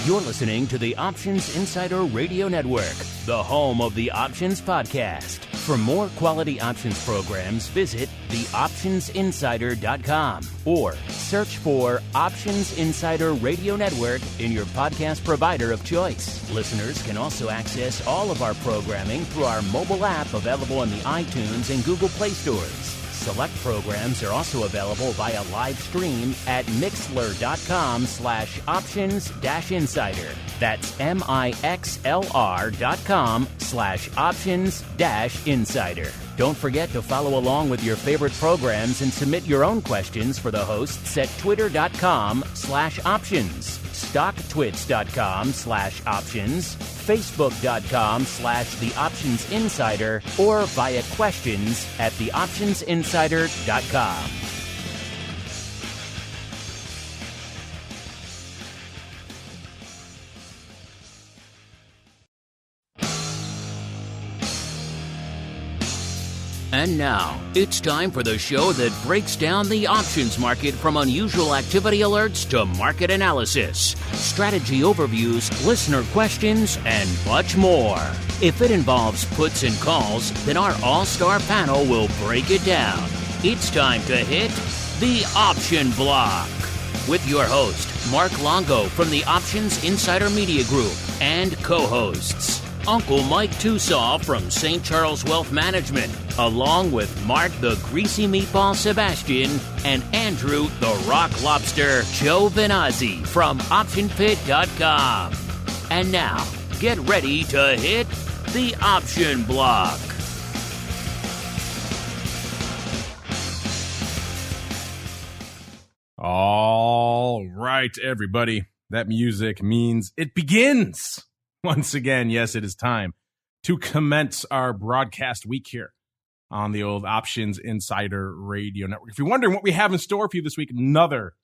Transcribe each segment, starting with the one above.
You're listening to the Options Insider Radio Network, the home of the Options Podcast. For more quality options programs, visit theoptionsinsider.com or search for Options Insider Radio Network in your podcast provider of choice. Listeners can also access all of our programming through our mobile app available in the iTunes and Google Play stores. Select programs are also available via live stream at mixlr.com/options-insider. That's mixlr.com/options-insider. Don't forget to follow along with your favorite programs and submit your own questions for the hosts at twitter.com/options, stocktwits.com/options, facebook.com/theoptionsinsider, or via questions at theoptionsinsider.com. And now, it's time for the show that breaks down the options market from unusual activity alerts to market analysis, strategy overviews, listener questions, and much more. If it involves puts and calls, then our all-star panel will break it down. It's time to hit the Option Block with your host, Mark Longo from the Options Insider Media Group, and co-hosts, Uncle Mike TOSAW from St. Charles Wealth Management, along with Mark the Greasy Meatball Sebastian and Andrew the Rock Lobster Giovinazzi from OptionPit.com. And now, get ready to hit the Option Block. All right, everybody. That music means it begins. Once again, yes, it is time to commence our broadcast week here on the old Options Insider Radio Network. If you're wondering what we have in store for you this week, another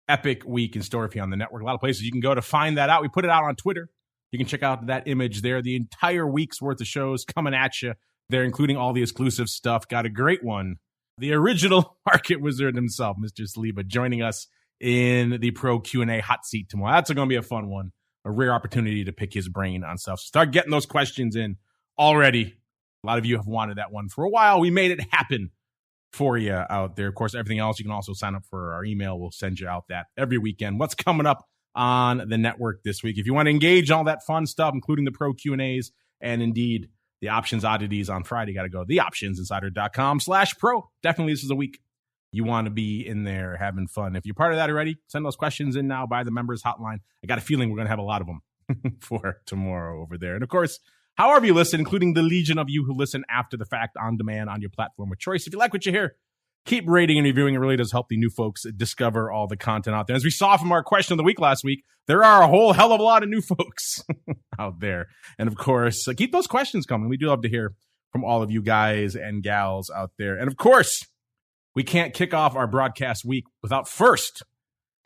epic week in store for you on the network. A lot of places you can go to find that out. We put it out on Twitter. You can check out that image there. The entire week's worth of shows coming at you there, including all the exclusive stuff. Got a great one. The original market wizard himself, Mr. Saliba, joining us in the Pro Q&A hot seat tomorrow. That's going to be a fun one. A rare opportunity to pick his brain on stuff. So start getting those questions in already. A lot of you have wanted that one for a while. We made it happen for you out there. Of course, everything else, you can also sign up for our email. We'll send you out that every weekend. What's coming up on the network this week? If you want to engage all that fun stuff, including the Pro Q&As and indeed the options oddities on Friday, you got to go to theoptionsinsider.com/pro. Definitely, this is a week you want to be in there having fun. If you're part of that already, send those questions in now by the members hotline. I got a feeling we're going to have a lot of them for tomorrow over there. And of course, however you listen, including the legion of you who listen after the fact on demand on your platform of choice. If you like what you hear, keep rating and reviewing. It really does help the new folks discover all the content out there. As we saw from our question of the week last week, there are a whole hell of a lot of new folks out there. And of course, keep those questions coming. We do love to hear from all of you guys and gals out there. And of course, we can't kick off our broadcast week without first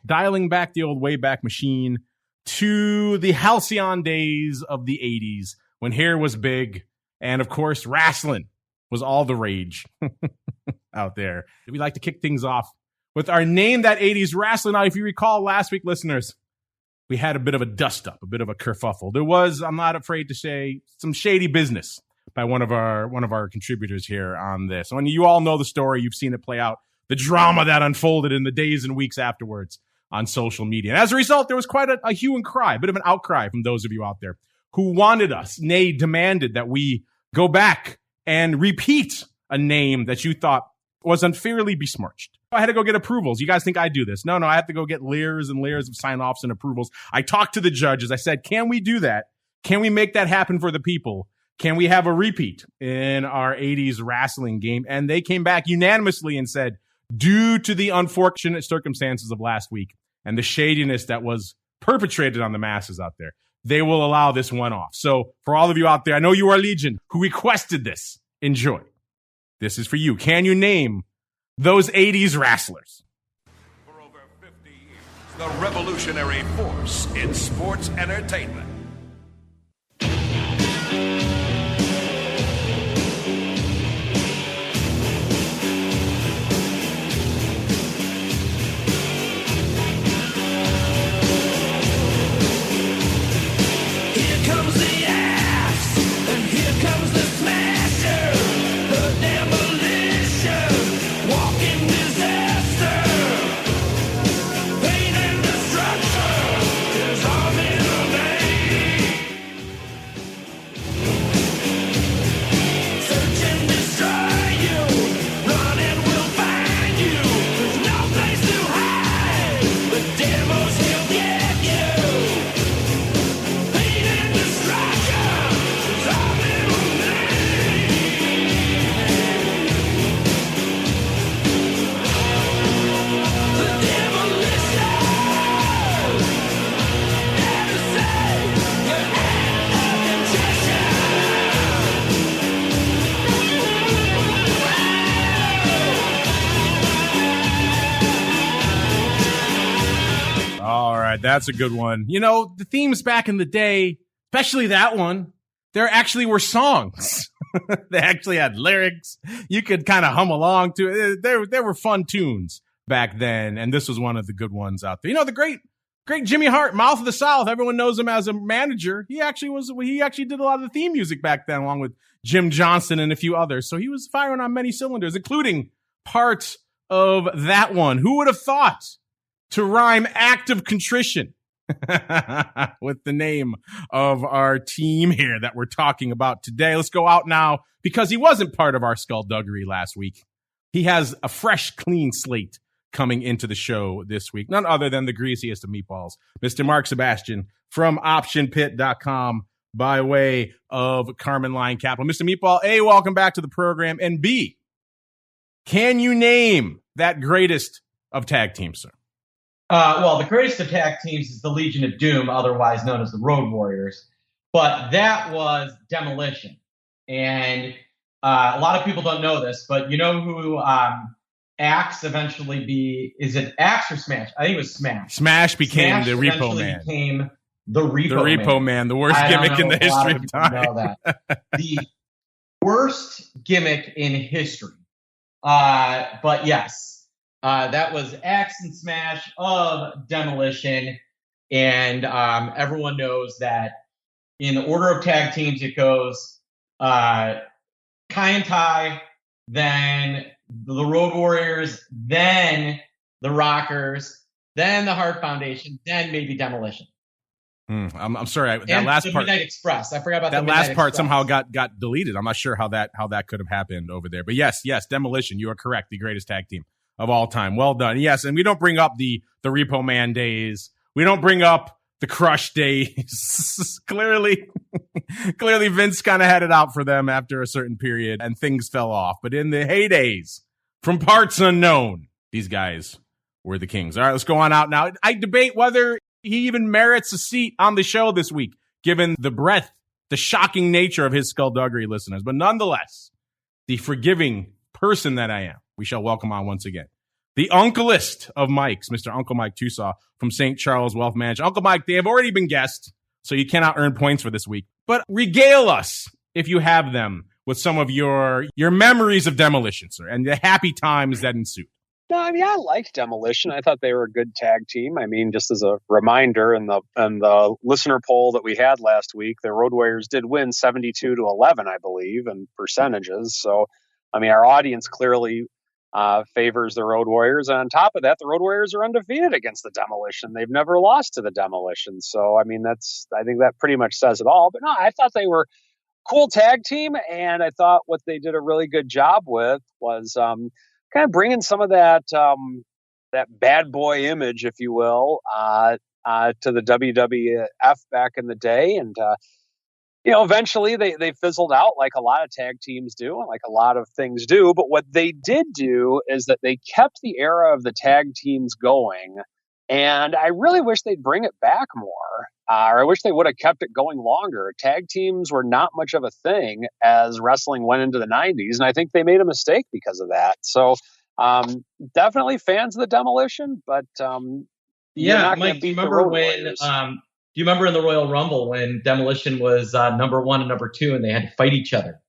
dialing back the old Wayback Machine to the halcyon days of the 80s when hair was big and, of course, wrestling was all the rage out there. We like to kick things off with our Name That 80s Wrestling. Now, if you recall last week, listeners, we had a bit of a dust-up, a bit of a kerfuffle. There was, I'm not afraid to say, some shady business by one of our contributors here on this. And you all know the story. You've seen it play out, the drama that unfolded in the days and weeks afterwards on social media. And as a result, there was quite a hue and cry, a bit of an outcry from those of you out there who wanted us, nay, demanded that we go back and repeat a name that you thought was unfairly besmirched. I had to go get approvals. You guys think I do this? No, I have to go get layers and layers of sign-offs and approvals. I talked to the judges. I said, can we do that? Can we make that happen for the people? Can we have a repeat in our 80s wrestling game? And they came back unanimously and said, due to the unfortunate circumstances of last week and the shadiness that was perpetrated on the masses out there, they will allow this one off. So for all of you out there, I know you are legion who requested this. Enjoy. This is for you. Can you name those 80s wrestlers? For over 50 years, the revolutionary force in sports entertainment. right, that's a good one. You know, the themes back in the day, especially that one, there actually were songs. They actually had lyrics. You could kind of hum along to it. There were fun tunes back then, and this was one of the good ones out there. You know, the great Jimmy Hart, Mouth of the South. Everyone knows him as a manager. He actually did a lot of the theme music back then, along with Jim Johnston and a few others. So he was firing on many cylinders, including parts of that one. Who would have thought to rhyme act of contrition with the name of our team here that we're talking about today? Let's go out now because he wasn't part of our skullduggery last week. He has a fresh, clean slate coming into the show this week. None other than the greasiest of meatballs, Mr. Mark Sebastian from OptionPit.com by way of Carmen Line Capital. Mr. Meatball, A, welcome back to the program. And B, can you name that greatest of tag teams, sir? Well, the greatest of tag teams is the Legion of Doom, otherwise known as the Road Warriors. But that was Demolition. And a lot of people don't know this, but you know who Axe eventually is it Axe or Smash? I think it was Smash. Smash became Smash the Repo Man. Became the Repo Man, the worst gimmick in the history of time. Know that. The worst gimmick in history. But yes, that was Axe and Smash of Demolition. And everyone knows that in the order of tag teams, it goes Kai and Tai, then the Road Warriors, then the Rockers, then the Hart Foundation, then maybe Demolition. I'm sorry. That and last the part, Midnight Express. I forgot about that the last Midnight part. Express. Somehow got deleted. I'm not sure how that could have happened over there. But yes, Demolition. You are correct. The greatest tag team of all time. Well done. Yes, and we don't bring up the Repo Man days. We don't bring up the Crush days. Clearly Vince kind of had it out for them after a certain period, and things fell off. But in the heydays, from parts unknown, these guys were the kings. All right, let's go on out now. I debate whether he even merits a seat on the show this week, given the breadth, the shocking nature of his skullduggery, listeners. But nonetheless, the forgiving person that I am, we shall welcome on once again the uncleist of Mikes, Mr. Uncle Mike TOSAW from St. Charles Wealth Management. Uncle Mike, they have already been guests, so you cannot earn points for this week. But regale us, if you have them, with some of your memories of Demolition, sir, and the happy times that ensued. No, I mean, I liked Demolition. I thought they were a good tag team. I mean, just as a reminder, in the listener poll that we had last week, the Road Warriors did win 72-11, I believe, in percentages. So, I mean, our audience clearly favors the Road Warriors. And on top of that, the Road Warriors are undefeated against the Demolition. They've never lost to the Demolition. So, I mean, I think that pretty much says it all. But no, I thought they were a cool tag team. And I thought what they did a really good job with was kind of bringing some of that bad boy image, if you will, to the WWF back in the day. And, eventually they fizzled out like a lot of tag teams do and like a lot of things do. But what they did do is that they kept the era of the tag teams going. And I really wish they'd bring it back more. Or I wish they would have kept it going longer. Tag teams were not much of a thing as wrestling went into the 90s. And I think they made a mistake because of that. So definitely fans of the Demolition. But yeah, Mike, do you remember do you remember in the Royal Rumble when Demolition was number 1 and number 2 and they had to fight each other?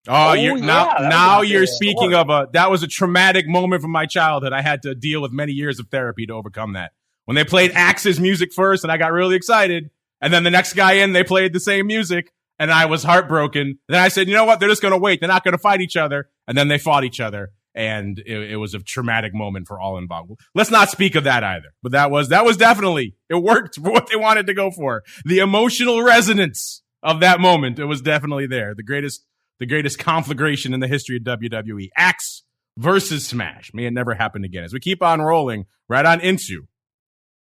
Now you're speaking of that was a traumatic moment from my childhood. I had to deal with many years of therapy to overcome that. When they played Axe's music first and I got really excited, and then the next guy in, they played the same music and I was heartbroken. Then I said, you know what? They're just going to wait. They're not going to fight each other. And then they fought each other. And it was a traumatic moment for all involved. Let's not speak of that either. But that was definitely, it worked for what they wanted to go for. The emotional resonance of that moment, it was definitely there. The greatest conflagration in the history of WWE. Axe versus Smash. May it never happen again. As we keep on rolling right on into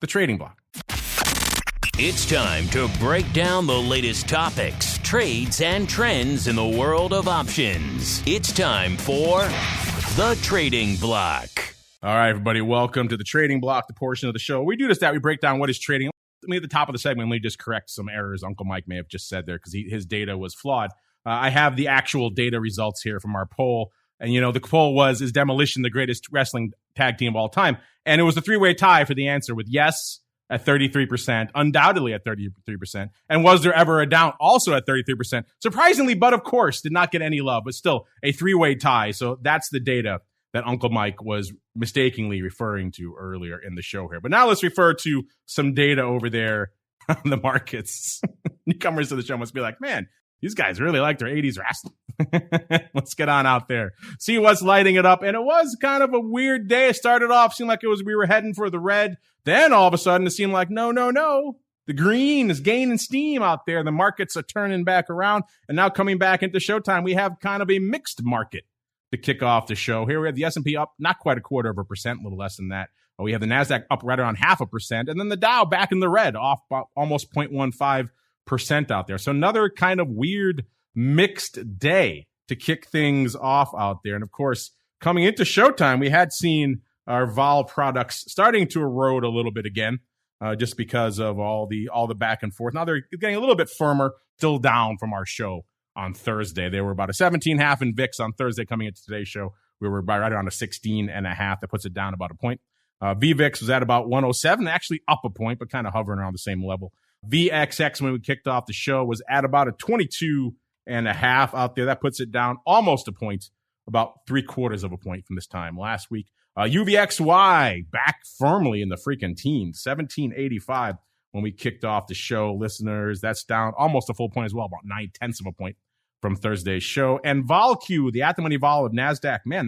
the trading block. It's time to break down the latest topics, trades, and trends in the world of options. It's time for the trading block. All right, everybody, welcome to the trading block, the portion of the show. We do this, that we break down what is trading. At the top of the segment, let me just correct some errors Uncle Mike may have just said there because his data was flawed. I have the actual data results here from our poll. And, the poll was, is Demolition the greatest wrestling tag team of all time? And it was a 3-way tie for the answer with yes, at 33%, undoubtedly at 33%. And was there ever a down? Also at 33%. Surprisingly, but of course, did not get any love, but still a three-way tie. So that's the data that Uncle Mike was mistakenly referring to earlier in the show here. But now let's refer to some data over there on the markets. Newcomers to the show must be like, man, these guys really like their 80s wrestling. Let's get on out there. See what's lighting it up. And it was kind of a weird day. It started off, seemed like we were heading for the red. Then all of a sudden it seemed like, no. The green is gaining steam out there. The markets are turning back around. And now coming back into showtime, we have kind of a mixed market to kick off the show. Here we have the S&P up not quite 0.25%, a little less than that. We have the NASDAQ up right around 0.5%. And then the Dow back in the red, off almost 0.15% out there. So another kind of weird mixed day to kick things off out there. And of course, coming into showtime, we had seen our vol products starting to erode a little bit again, just because of all the back and forth. Now they're getting a little bit firmer, still down from our show on Thursday. They were about a 17.5 in VIX on Thursday. Coming into today's show, we were right around a 16.5. That puts it down about a point. VVIX was at about 107, actually up a point, but kind of hovering around the same level. VXX, when we kicked off the show, was at about a 22.5 out there. That puts it down almost a point, about 0.75 of a point from this time last week. UVXY back firmly in the freaking teens, 17.85 when we kicked off the show. Listeners, that's down almost a full point as well, about 0.9 of a point from Thursday's show. And VolQ, the at-the-money vol of NASDAQ, man,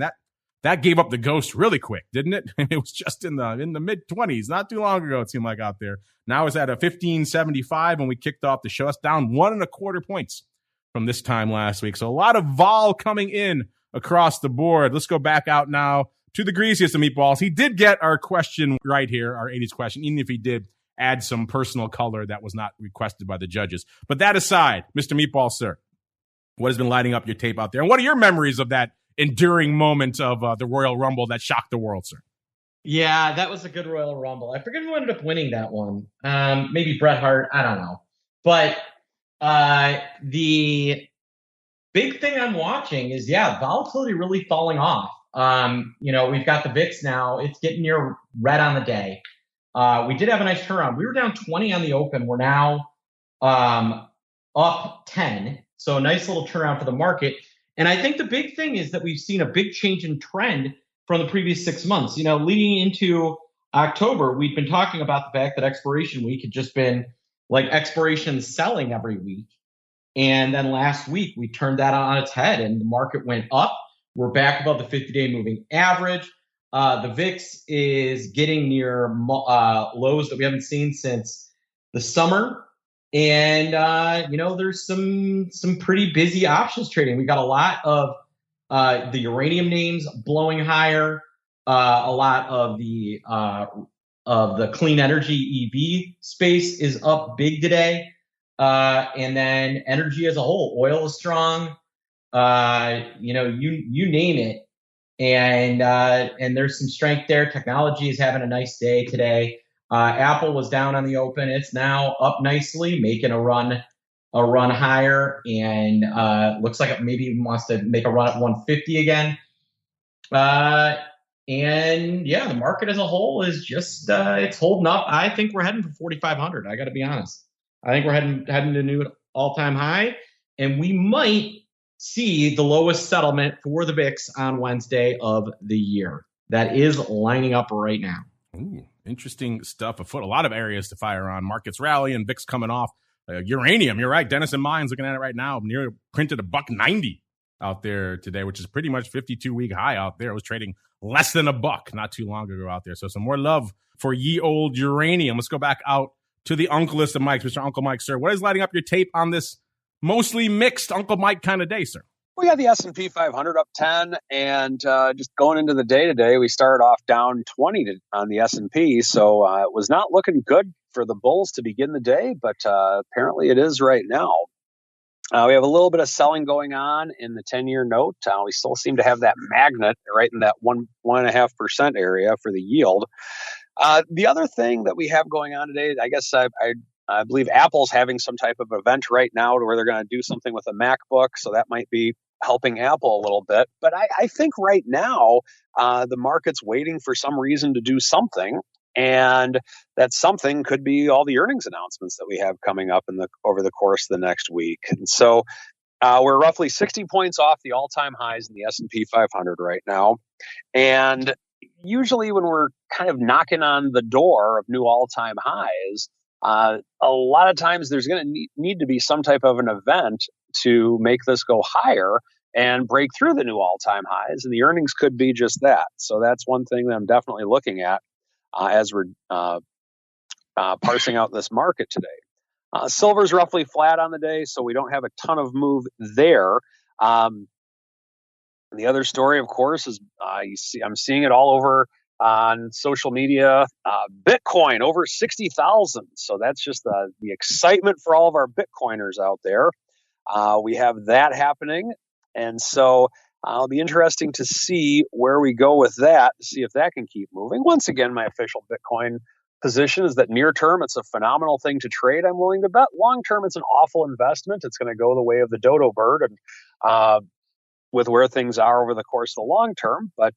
that gave up the ghost really quick, didn't it? It was just in the mid-20s, not too long ago, it seemed like out there. Now it's at a 15.75 when we kicked off the show. That's down 1.25 points from this time last week. So a lot of vol coming in across the board. Let's go back out now to the greasiest of meatballs. He did get our question right here, our 80s question, even if he did add some personal color that was not requested by the judges. But that aside, Mr. Meatball, sir, what has been lighting up your tape out there? And what are your memories of that enduring moment of the Royal Rumble that shocked the world, sir? Yeah, that was a good Royal Rumble. I forget who ended up winning that one. Maybe Bret Hart. I don't know. But the big thing I'm watching is, volatility really falling off. We've got the VIX now. It's getting near red on the day. We did have a nice turnaround. We were down 20 on the open. We're now up 10. So a nice little turnaround for the market. And I think the big thing is that we've seen a big change in trend from the previous 6 months. Leading into October, we'd been talking about the fact that expiration week had just been like expiration selling every week. And then last week, we turned that on its head and the market went up. We're back above the 50-day moving average. The VIX is getting near lows that we haven't seen since the summer. And, there's some pretty busy options trading. We got a lot of the uranium names blowing higher, a lot of the clean energy EV space is up big today. And then energy as a whole, oil is strong, you name it. And there's some strength there. Technology is having a nice day today. Apple was down on the open. It's now up nicely, making a run higher, and looks like it maybe even wants to make a run at 150 again. The market as a whole is just it's holding up. I think we're heading for 4,500. I got to be honest. I think we're heading to new all-time high, and we might see the lowest settlement for the VIX on Wednesday of the year. That is lining up right now. Ooh, interesting stuff afoot. A lot of areas to fire on. Markets rally and VIX coming off. Uranium, you're right. Denison Mines, looking at it right now, near printed $1.90 out there today, which is pretty much 52-week high out there. It was trading less than $1 not too long ago out there. So some more love for ye old uranium. Let's go back out to the Uncle-list of Mikes. Mr. Uncle Mike, sir, what is lighting up your tape on this mostly mixed Uncle Mike kind of day, sir? We got the S&P 500 up 10, and just going into the day today, we started off down 20 on the S&P, so it was not looking good for the bulls to begin the day, but apparently it is right now. We have a little bit of selling going on in the 10-year note. We still seem to have that magnet right in that 1.5% area for the yield. The other thing that we have going on today, I guess I believe Apple's having some type of event right now where they're going to do something with a MacBook, so that might be helping Apple a little bit. But I think right now the market's waiting for some reason to do something. And that something could be all the earnings announcements that we have coming up over the course of the next week. And so we're roughly 60 points off the all-time highs in the S&P 500 right now. And usually when we're kind of knocking on the door of new all-time highs, a lot of times there's going to need to be some type of an event to make this go higher and break through the new all-time highs. And the earnings could be just that. So that's one thing that I'm definitely looking at as we're parsing out this market today. Silver's roughly flat on the day, so we don't have a ton of move there. The other story, of course, is I'm seeing it all over on social media. Bitcoin over 60,000. So that's just the excitement for all of our Bitcoiners out there. We have that happening. And so it'll be interesting to see where we go with that, to see if that can keep moving. Once again, my official Bitcoin position is that near term, it's a phenomenal thing to trade. I'm willing to bet. Long term, it's an awful investment. It's going to go the way of the dodo bird, and with where things are over the course of the long term. But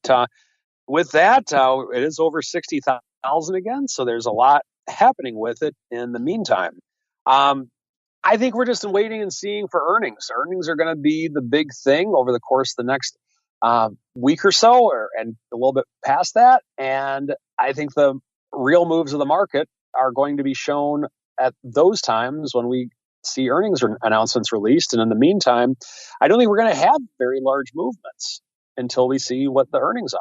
with that, it is over 60,000 again. So there's a lot happening with it in the meantime. I think we're just waiting and seeing for earnings. Earnings are going to be the big thing over the course of the next week or so, and a little bit past that. And I think the real moves of the market are going to be shown at those times when we see earnings announcements released. And in the meantime, I don't think we're going to have very large movements until we see what the earnings are.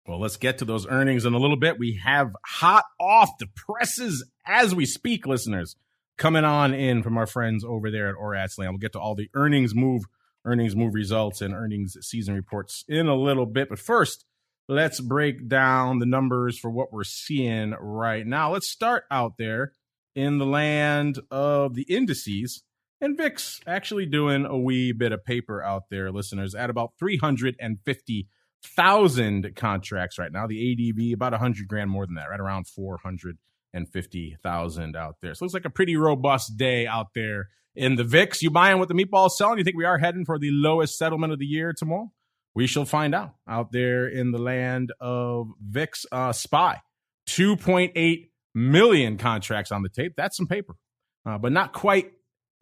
Well, let's get to those earnings in a little bit. We have hot off the presses as we speak, listeners, coming on in from our friends over there at ORATSLAM. We'll get to all the earnings move results and earnings season reports in a little bit. But first, let's break down the numbers for what we're seeing right now. Let's start out there in the land of the indices. And VIX actually doing a wee bit of paper out there, listeners, at about 350,000 contracts right now. The ADV, about 100 grand more than that, right around 450,000 out there. So it looks like a pretty robust day out there in the VIX. You buying what the meatball's selling? You think we are heading for the lowest settlement of the year tomorrow? We shall find out there in the land of VIX. SPY, 2.8 million contracts on the tape. That's some paper, but not quite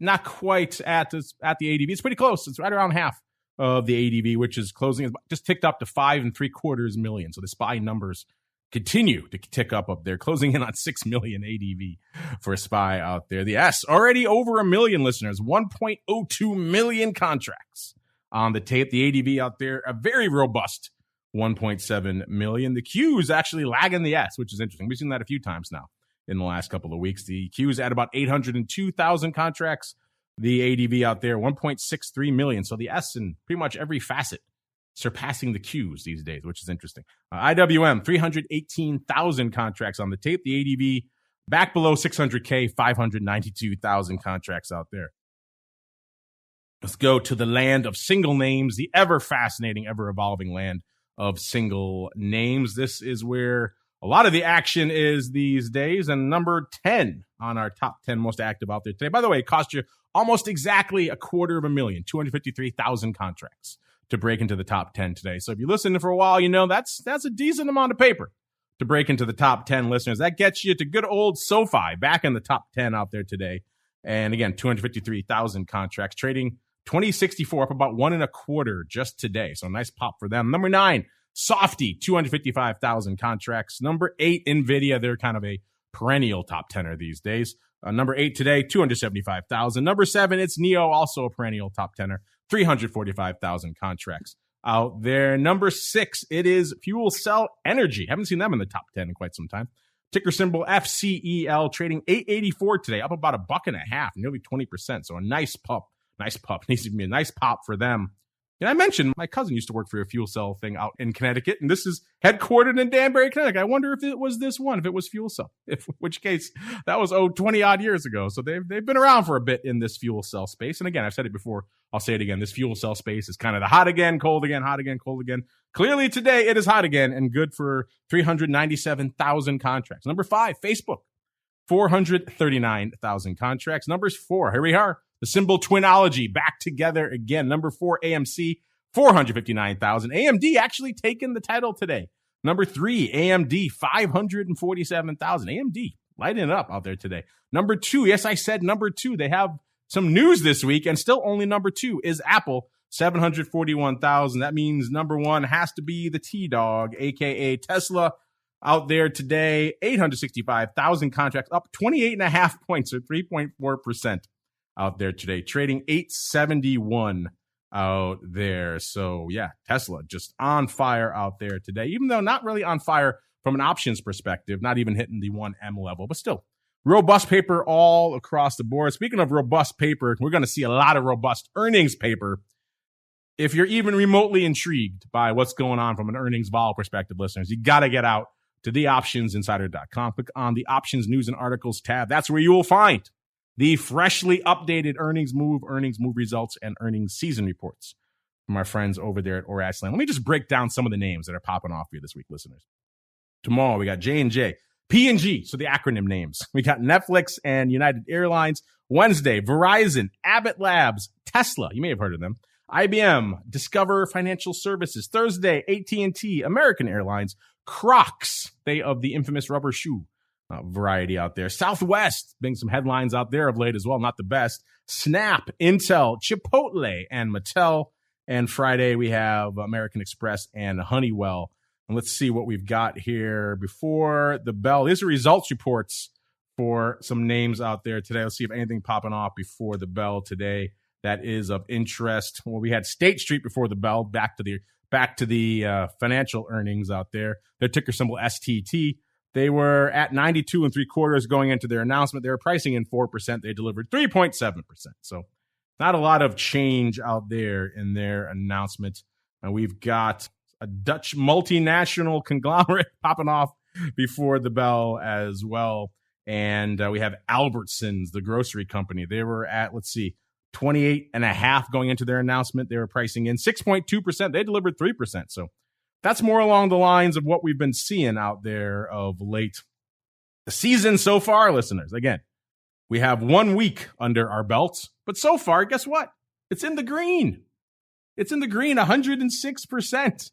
at the ADV. It's pretty close. It's right around half of the ADV, which is closing, just ticked up to 5.75 million. So the SPY numbers continue to tick up there, closing in on 6 million ADV for SPY out there. The S already over 1 million, listeners, 1.02 million contracts on the tape. The ADV out there, a very robust 1.7 million. The Q is actually lagging the S, which is interesting. We've seen that a few times now in the last couple of weeks. The Q is at about 802,000 contracts. The ADV out there, 1.63 million. So the S in pretty much every facet surpassing the Qs these days, which is interesting. IWM, 318,000 contracts on the tape. The ADV back below 600K, 592,000 contracts out there. Let's go to the land of single names, the ever fascinating, ever evolving land of single names. This is where a lot of the action is these days, and number 10 on our top 10 most active out there today. By the way, it cost you almost exactly 250,000, 253,000 contracts to break into the top 10 today. So if you listened for a while, you know that's a decent amount of paper to break into the top 10, listeners. That gets you to good old SOFI back in the top 10 out there today. And again, 253,000 contracts trading 2064, up about 1.25 just today. So nice pop for them. Number 9, Softy, 255,000 contracts. Number 8, NVIDIA. They're kind of a perennial top 10er these days. Number 8 today, 275,000. Number 7, it's NEO, also a perennial top 10er, 345,000 contracts out there. Number 6, it is Fuel Cell Energy. Haven't seen them in the top 10 in quite some time. Ticker symbol FCEL, trading 884 today, up about $1.50, nearly 20%. So a nice pop. Needs to be a nice pop for them. And I mentioned my cousin used to work for a fuel cell thing out in Connecticut, and this is headquartered in Danbury, Connecticut. I wonder if it was this one, if it was fuel cell, in which case that was 20 odd years ago. So they've been around for a bit in this fuel cell space. And again, I've said it before, I'll say it again. This fuel cell space is kind of the hot again, cold again, hot again, cold again. Clearly today it is hot again and good for 397,000 contracts. Number 5, Facebook, 439,000 contracts. Numbers 4, here we are. The symbol Twinology back together again. Number 4, AMC, 459,000. AMD actually taking the title today. Number 3, AMD, 547,000. AMD lighting it up out there today. Number 2, yes, I said number 2. They have some news this week, and still only number 2 is Apple, 741,000. That means number 1 has to be the T-Dog, a.k.a. Tesla, out there today. 865,000 contracts, up 28.5 points, or 3.4% out there today. Trading 871 out there. So, yeah, Tesla just on fire out there today, even though not really on fire from an options perspective, not even hitting the 1M level, but still. Robust paper all across the board. Speaking of robust paper, we're going to see a lot of robust earnings paper. If you're even remotely intrigued by what's going on from an earnings vol perspective, listeners, you got to get out to theoptionsinsider.com. Click on the Options News and Articles tab. That's where you will find the freshly updated earnings move results, and earnings season reports from our friends over there at Orasland. Let me just break down some of the names that are popping off here this week, listeners. Tomorrow, we got J&J. P&G, so the acronym names. We got Netflix and United Airlines. Wednesday, Verizon, Abbott Labs, Tesla. You may have heard of them. IBM, Discover Financial Services. Thursday, AT&T, American Airlines, CROX, they of the infamous rubber shoe variety out there. Southwest, being some headlines out there of late as well, not the best. Snap, Intel, Chipotle, and Mattel. And Friday, we have American Express and Honeywell. And let's see what we've got here before the bell. These are results reports for some names out there today. Let's see if anything popping off before the bell today that is of interest. Well, we had State Street before the bell, back to the financial earnings out there. Their ticker symbol STT. They were at 92 3/4 going into their announcement. They were pricing in 4%. They delivered 3.7%. So not a lot of change out there in their announcement. And we've got a Dutch multinational conglomerate popping off before the bell as well. And we have Albertsons, the grocery company. They were at, 28.5 going into their announcement. They were pricing in 6.2%. They delivered 3%. So that's more along the lines of what we've been seeing out there of late. The season so far, listeners, again, we have 1 week under our belts. But so far, guess what? It's in the green. It's in the green, 106%.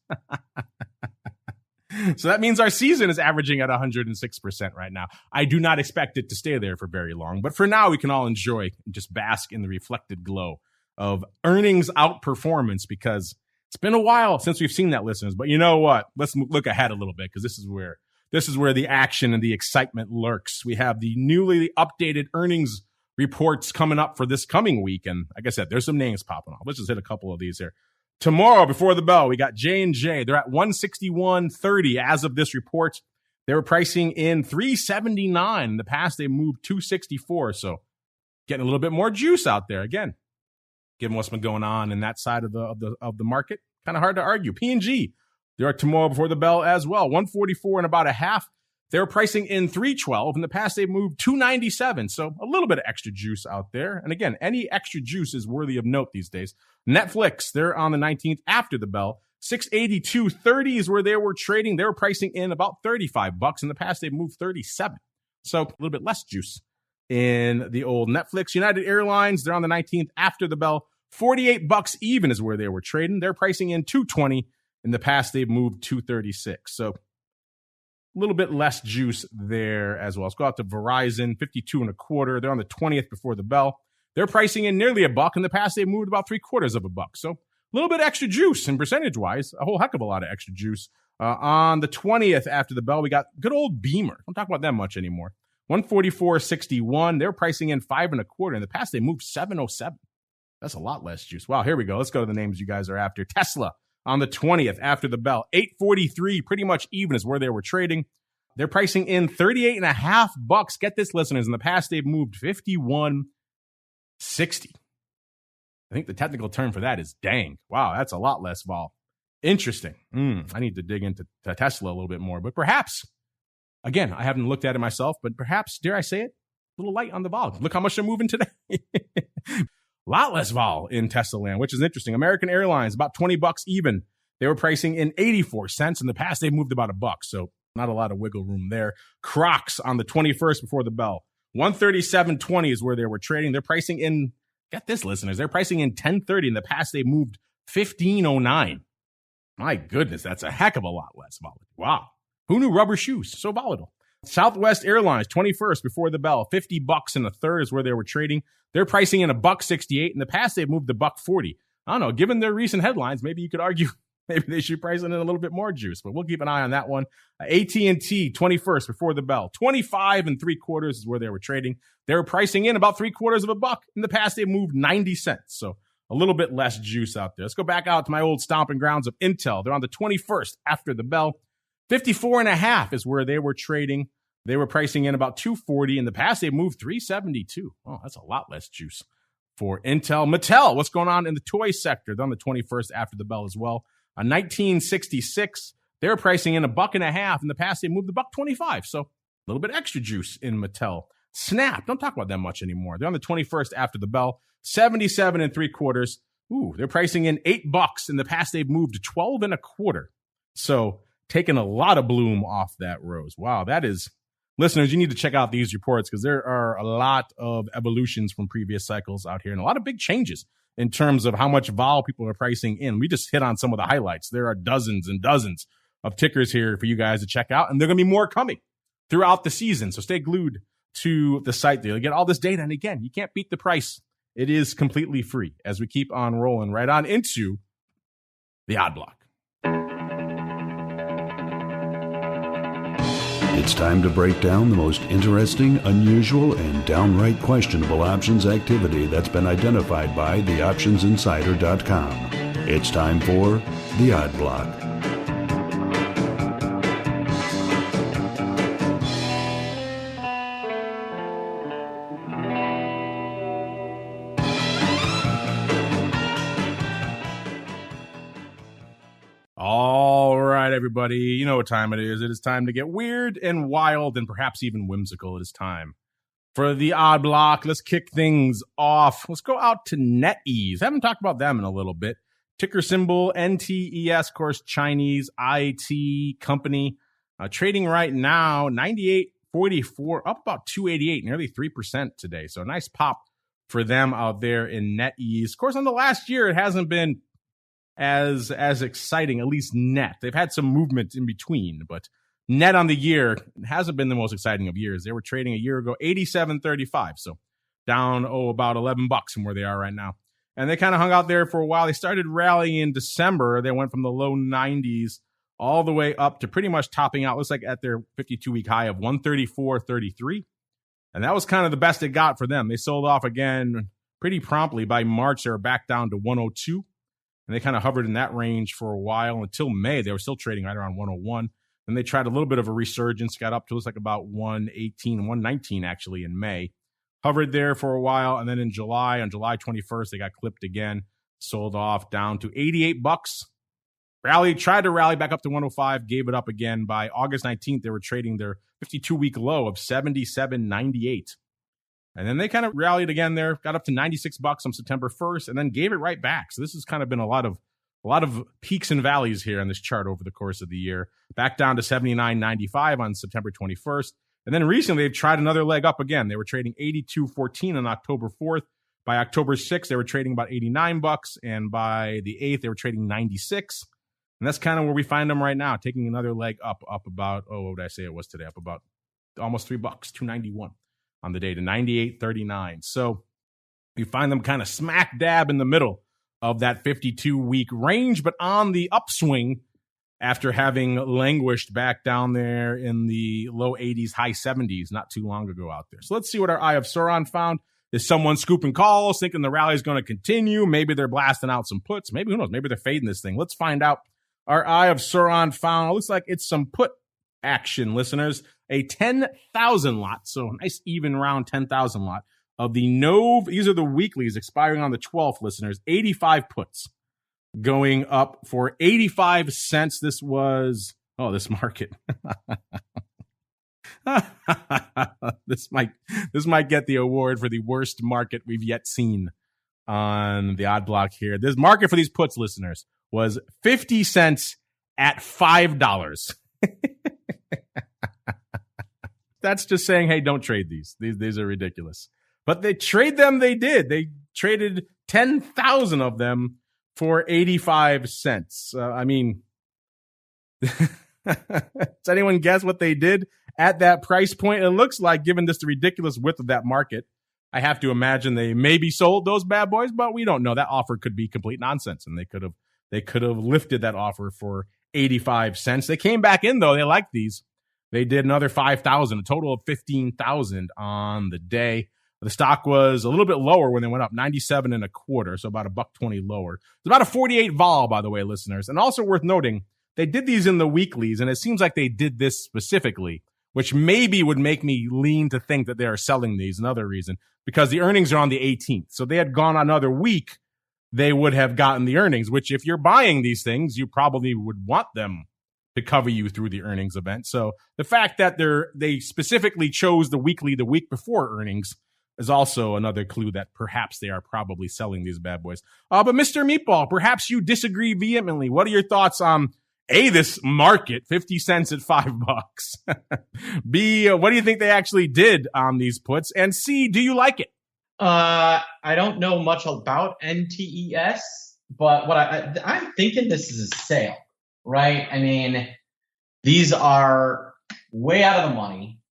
So that means our season is averaging at 106% right now. I do not expect it to stay there for very long. But for now, we can all enjoy and just bask in the reflected glow of earnings outperformance, because it's been a while since we've seen that, listeners. But you know what? Let's look ahead a little bit, because this is where the action and the excitement lurks. We have the newly updated earnings reports coming up for this coming week. And like I said, there's some names popping off. Let's just hit a couple of these here. Tomorrow, before the bell, we got J&J. They're at 161.30 as of this report. They were pricing in 379. In the past, they moved 264. So getting a little bit more juice out there. Again, given what's been going on in that side of the market, kind of hard to argue. P&G, they're at tomorrow before the bell as well. 144 and about a half. They were pricing in 312. In the past, they moved 297. So a little bit of extra juice out there. And again, any extra juice is worthy of note these days. Netflix, they're on the 19th after the bell. 682.30 is where they were trading. They were pricing in about $35. In the past, they moved 37. So a little bit less juice in the old Netflix. United Airlines, they're on the 19th after the bell. $48 even is where they were trading. They're pricing in 220. In the past, they've moved 236. So a little bit less juice there as well. Let's go out to Verizon, 52 1/4. They're on the 20th before the bell. They're pricing in nearly $1. In the past, they've moved about 3/4 of a buck. So a little bit extra juice, and percentage-wise, a whole heck of a lot of extra juice. On the 20th after the bell, we got good old Beamer. Don't talk about them much anymore. 144.61. They're pricing in 5 1/4. In the past, they moved 707. That's a lot less juice. Wow, here we go. Let's go to the names you guys are after. Tesla. On the 20th after the bell, 843, pretty much even is where they were trading. They're pricing in $38.5. Get this, listeners. In the past, they've moved 51.60. I think the technical term for that is dang. Wow, that's a lot less vol. Interesting. I need to dig into Tesla a little bit more. But perhaps, again, I haven't looked at it myself, but perhaps, dare I say it, a little light on the vol. Look how much they're moving today. A lot less vol in Tesla land, which is interesting. American Airlines, about $20 even. They were pricing in 84 cents. In the past, they've moved about $1. So not a lot of wiggle room there. CROX on the 21st before the bell. 137.20 is where they were trading. They're pricing in, get this, listeners, they're pricing in 10.30. In the past, they moved 15.09. My goodness, that's a heck of a lot less volatile. Wow. Who knew rubber shoes? So volatile. Southwest Airlines, 21st before the bell, $50 and a third is where they were trading. They're pricing in $1.68. In the past, they've moved to $1.40. I don't know. Given their recent headlines, maybe you could argue maybe they should price in a little bit more juice, but we'll keep an eye on that one. AT&T, 21st before the bell, 25 3/4 is where they were trading. They were pricing in about $0.75. In the past, they moved 90 cents. So a little bit less juice out there. Let's go back out to my old stomping grounds of Intel. They're on the 21st after the bell. 54.5 is where they were trading. They were pricing in about $2.40. In the past, they moved $3.72. Oh, that's a lot less juice for Intel. Mattel, what's going on in the toy sector? They're on the 21st after the bell as well. A 1966, they're pricing in $1.50. In the past, they moved $1.25. So a little bit extra juice in Mattel. Snap, don't talk about them much anymore. They're on the 21st after the bell. 77 3/4. Ooh, they're pricing in $8. In the past, they've moved to 12 1/4. So taking a lot of bloom off that rose. Wow, that is, listeners, you need to check out these reports because there are a lot of evolutions from previous cycles out here and a lot of big changes in terms of how much vol people are pricing in. We just hit on some of the highlights. There are dozens and dozens of tickers here for you guys to check out, and there are going to be more coming throughout the season. So stay glued to the site there. You'll get all this data. And again, you can't beat the price. It is completely free as we keep on rolling right on into the odd block. It's time to break down the most interesting, unusual, and downright questionable options activity that's been identified by theoptionsinsider.com. It's time for the odd block. All right, everybody, you know what time it is. It is time to get weird and wild and perhaps even whimsical. It is time for the odd block. Let's kick things off. Let's go out to NetEase. I haven't talked about them in a little bit. Ticker symbol NTES, of course, Chinese IT company. Trading right now, 98.44, up about 288, nearly 3% today. So a nice pop for them out there in NetEase. Of course, on the last year, it hasn't been as exciting, at least net. They've had some movement in between, but net on the year hasn't been the most exciting of years. They were trading a year ago 87.35, so down about $11 from where they are right now. And they kind of hung out there for a while. They started rallying in December. They went from the low 90s all the way up to pretty much topping out, looks like at their 52-week high of 134.33. And that was kind of the best it got for them. They sold off again pretty promptly. By March, they were back down to 102. And they kind of hovered in that range for a while until May. They were still trading right around 101. Then they tried a little bit of a resurgence, got up to looks like about 118, 119 actually in May. Hovered there for a while. And then in July, on July 21st, they got clipped again, sold off down to $88. Tried to rally back up to 105, gave it up again. By August 19th, they were trading their 52-week low of 77.98. And then they kind of rallied again there, got up to $96 on September 1st, and then gave it right back. So this has kind of been a lot of peaks and valleys here on this chart over the course of the year. Back down to $79.95 on September 21st. And then recently they've tried another leg up again. They were trading $82.14 on October 4th. By October 6th, they were trading about $89. And by the 8th, they were trading $96. And that's kind of where we find them right now, taking another leg up about, what did I say it was today? Up about almost $3, $2.91. On the day to 98.39. So you find them kind of smack dab in the middle of that 52-week range, but on the upswing after having languished back down there in the low 80s, high 70s not too long ago out there. So let's see what our Eye of Sauron found. Is someone scooping calls, thinking the rally is going to continue? Maybe they're blasting out some puts. Maybe, who knows? Maybe they're fading this thing. Let's find out. Our Eye of Sauron found, looks like it's some put action, listeners. A 10,000 lot, so a nice even round 10,000 lot of the NOV. These are the weeklies expiring on the 12th, listeners. 85 puts going up for 85 cents. This was, this market. This might get the award for the worst market we've yet seen on the odd block here. This market for these puts, listeners, was 50 cents at $5. That's just saying, hey, don't trade these. These are ridiculous. But they trade them, they did. They traded 10,000 of them for 85 cents. I mean, Does anyone guess what they did at that price point? It looks like, given just the ridiculous width of that market, I have to imagine they maybe sold those bad boys, but we don't know. That offer could be complete nonsense, and they could have lifted that offer for 85 cents. They came back in, though. They liked these. They did another 5,000, a total of 15,000 on the day. The stock was a little bit lower when they went up, 97 and a quarter, so about $1.20 lower. It's about a 48 vol, by the way, listeners. And also worth noting, they did these in the weeklies, and it seems like they did this specifically, which maybe would make me lean to think that they are selling these. Another reason, because the earnings are on the 18th. So they had gone another week, they would have gotten the earnings, which if you're buying these things, you probably would want them to cover you through the earnings event. So the fact that they specifically chose the weekly the week before earnings is also another clue that perhaps they are probably selling these bad boys. But Mr. Meatball, perhaps you disagree vehemently. What are your thoughts on A, this market, 50 cents at $5? B, what do you think they actually did on these puts? And C, do you like it? I don't know much about NTES, but what I'm thinking this is a sale, right? I mean, these are way out of the money.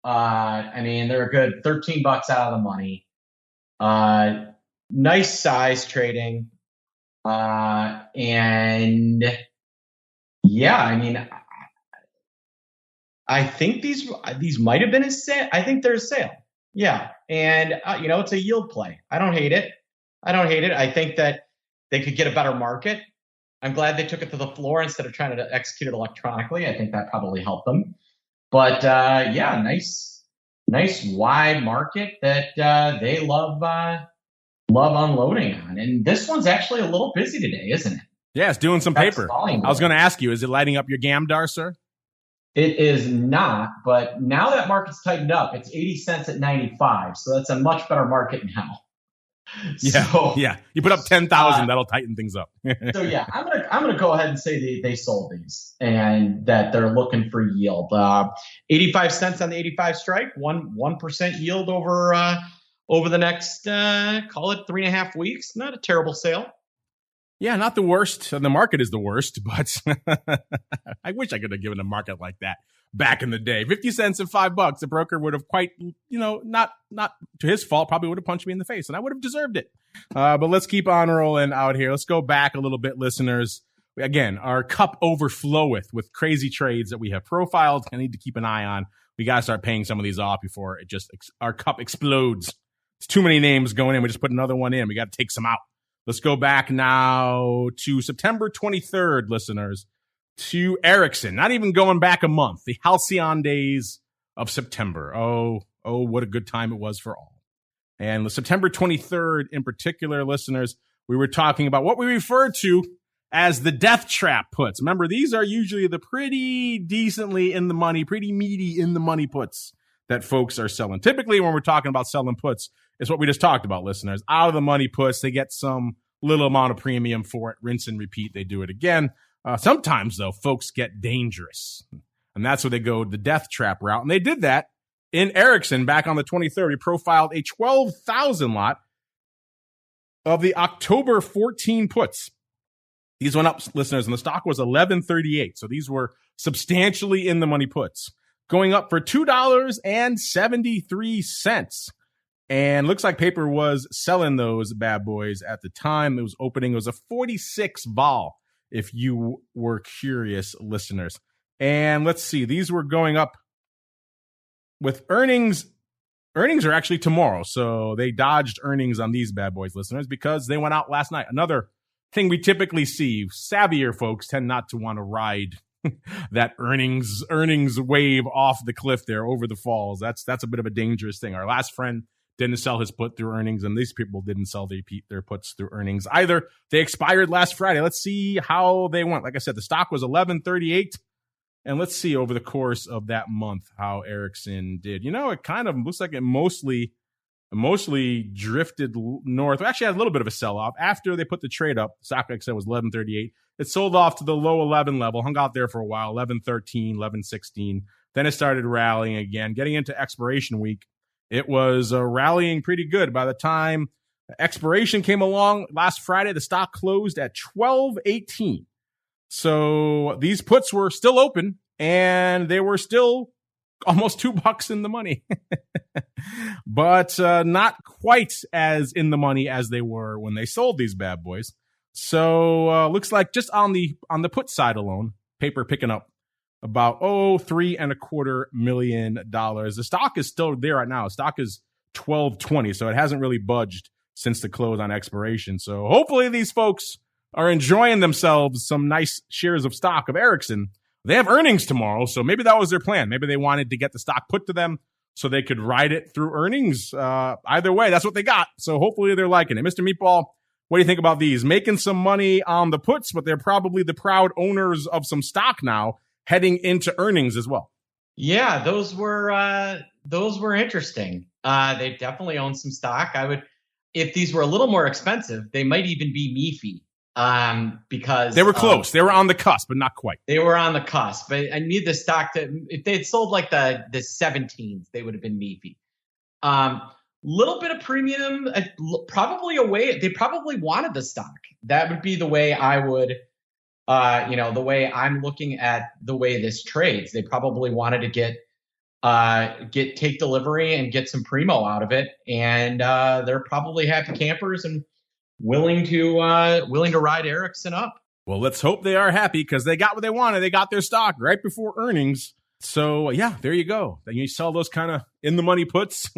I mean, they're a good $13 out of the money. Nice size trading. And yeah, I mean, I think these might have been a sale. I think they're a sale. Yeah. And, it's a yield play. I don't hate it. I think that they could get a better market. I'm glad they took it to the floor instead of trying to execute it electronically. I think that probably helped them. But, yeah, nice wide market that they love unloading on. And this one's actually a little busy today, isn't it? Yeah, it's doing some paper. I was going to ask you, is it lighting up your Gamdar, sir? It is not, but now that market's tightened up. It's 80 cents at 95, so that's a much better market now. Yeah. You put up 10,000, that'll tighten things up. So yeah, I'm gonna go ahead and say they sold these and that they're looking for yield. 85 cents on the 85 strike, 1% yield over the next call it 3.5 weeks. Not a terrible sale. Yeah, not the worst. The market is the worst, but I wish I could have given a market like that back in the day. 50 cents and $5. The broker would have quite, not to his fault, probably would have punched me in the face, and I would have deserved it. But let's keep on rolling out here. Let's go back a little bit, listeners. Again, our cup overfloweth with crazy trades that we have profiled. I need to keep an eye on. We got to start paying some of these off before our cup explodes. It's too many names going in. We just put another one in. We got to take some out. Let's go back now to September 23rd, listeners, to Ericsson. Not even going back a month. The halcyon days of September. Oh, what a good time it was for all. And the September 23rd in particular, listeners, we were talking about what we refer to as the death trap puts. Remember, these are usually the pretty decently in the money, pretty meaty in the money puts that folks are selling. Typically, when we're talking about selling puts, it's what we just talked about, listeners. Out of the money puts, they get some little amount of premium for it. Rinse and repeat, they do it again. Sometimes, though, folks get dangerous. And that's where they go the death trap route. And they did that in Ericsson back on the 23rd. We profiled a 12,000 lot of the October 14 puts. These went up, listeners, and the stock was $11.38. So these were substantially in the money puts, going up for $2.73. And looks like paper was selling those bad boys at the time. It was opening. It was a 46 vol, if you were curious, listeners. And let's see. These were going up with earnings. Earnings are actually tomorrow. So they dodged earnings on these bad boys, listeners, because they went out last night. Another thing we typically see. Savvier folks tend not to want to ride that earnings wave off the cliff there over the falls. That's a bit of a dangerous thing. Our last friend didn't sell his put through earnings, and these people didn't sell their puts through earnings either. They expired last Friday. Let's see how they went. Like I said, the stock was $11.38, and let's see over the course of that month how Ericsson did. It kind of looks like it mostly drifted north. It actually had a little bit of a sell-off. After they put the trade up, the stock, like I said, was $11.38. It sold off to the low 11 level, hung out there for a while, 11.13, 11.16. Then it started rallying again. Getting into expiration week, it was rallying pretty good. By the time expiration came along last Friday, the stock closed at $12.18. So these puts were still open and they were still almost $2 in the money, but not quite as in the money as they were when they sold these bad boys. So looks like just on the put side alone, paper picking up about $3.25 million. The stock is still there right now. Stock is $12.20, so it hasn't really budged since the close on expiration. So hopefully these folks are enjoying themselves some nice shares of stock of Ericsson. They have earnings tomorrow, so maybe that was their plan. Maybe they wanted to get the stock put to them so they could ride it through earnings. Either way, that's what they got. So hopefully they're liking it. Mr. Meatball, what do you think about these? Making some money on the puts, but they're probably the proud owners of some stock now heading into earnings as well. Yeah, those were interesting. They definitely own some stock. If these were a little more expensive, they might even be MEFI. Because they were close. They were on the cusp, but not quite. They were on the cusp. But I need the stock if they had sold like the 17s, they would have been MEFI. Little bit of premium, probably a way they probably wanted the stock. That would be the way I would, the way I'm looking at the way this trades. They probably wanted to take delivery and get some primo out of it, and they're probably happy campers and willing to ride Ericsson up. Well, let's hope they are happy because they got what they wanted. They got their stock right before earnings. So yeah, there you go. Then you sell those kind of in the money puts.